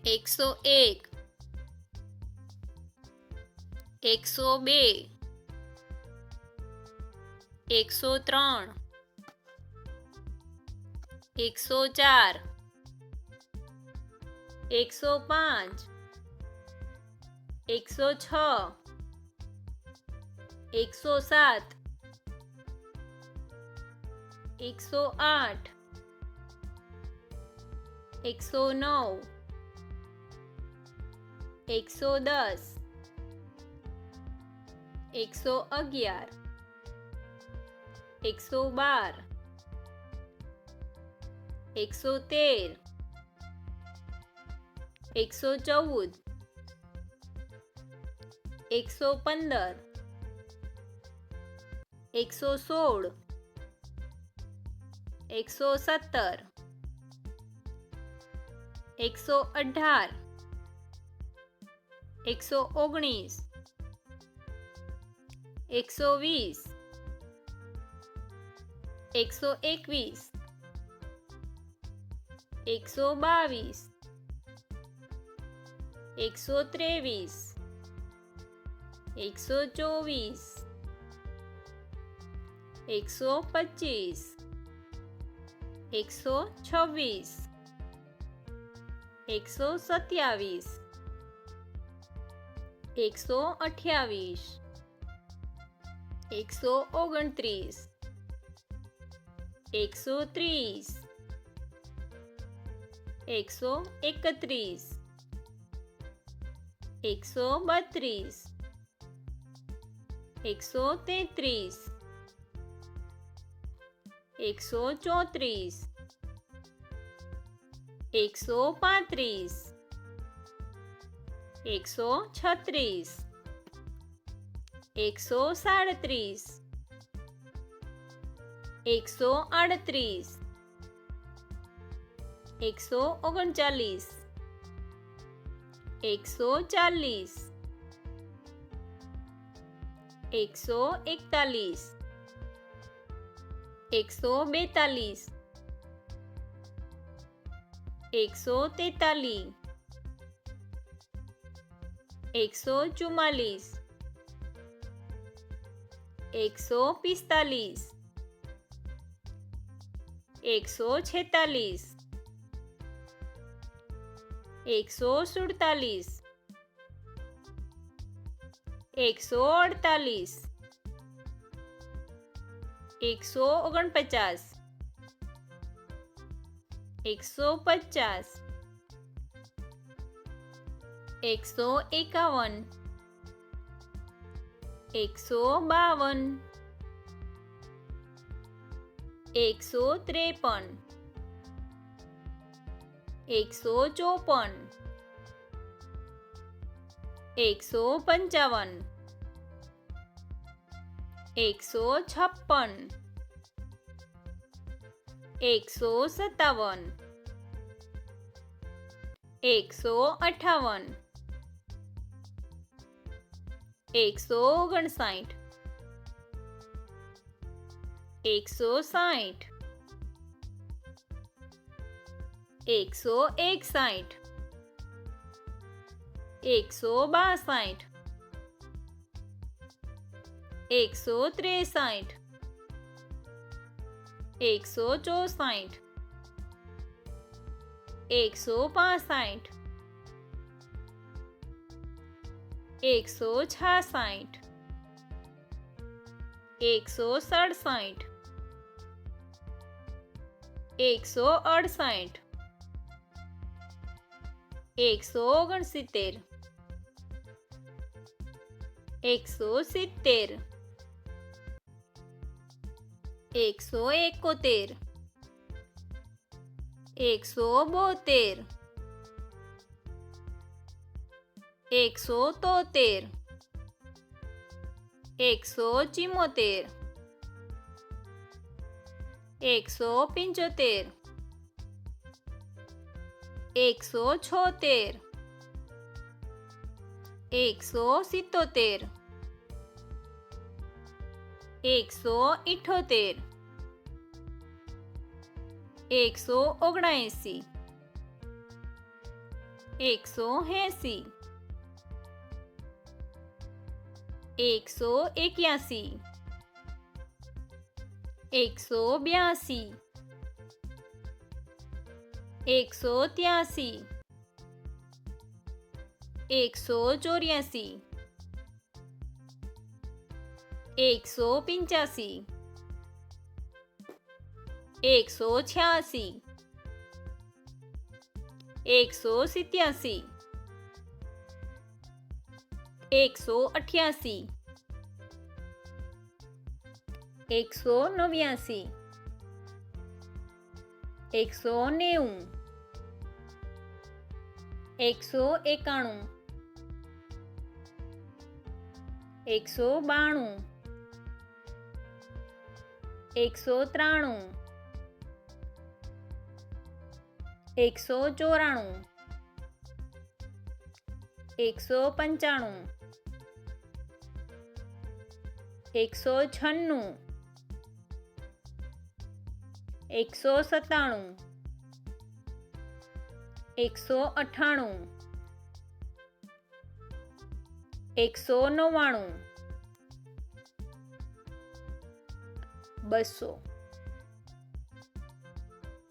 101 102 103 104 105 106 107 108 109 110 111 112 113 114 115 116 117 118 119 120 121 122 123 124 125 126 127 128 129 130 131 132 133 134 135 136 137 138 139 140 141 142 143 144 145 146 147 148 149 150 151 152 153 154 155 156 157 158 159 160 161 162 163 164 165 166 167 168 169 170 171 172 173 174 175 176 177 178 179 180 181 182 183 184 185 186 187 188 189 190 191 192 193 194 195 196 197 198 199 200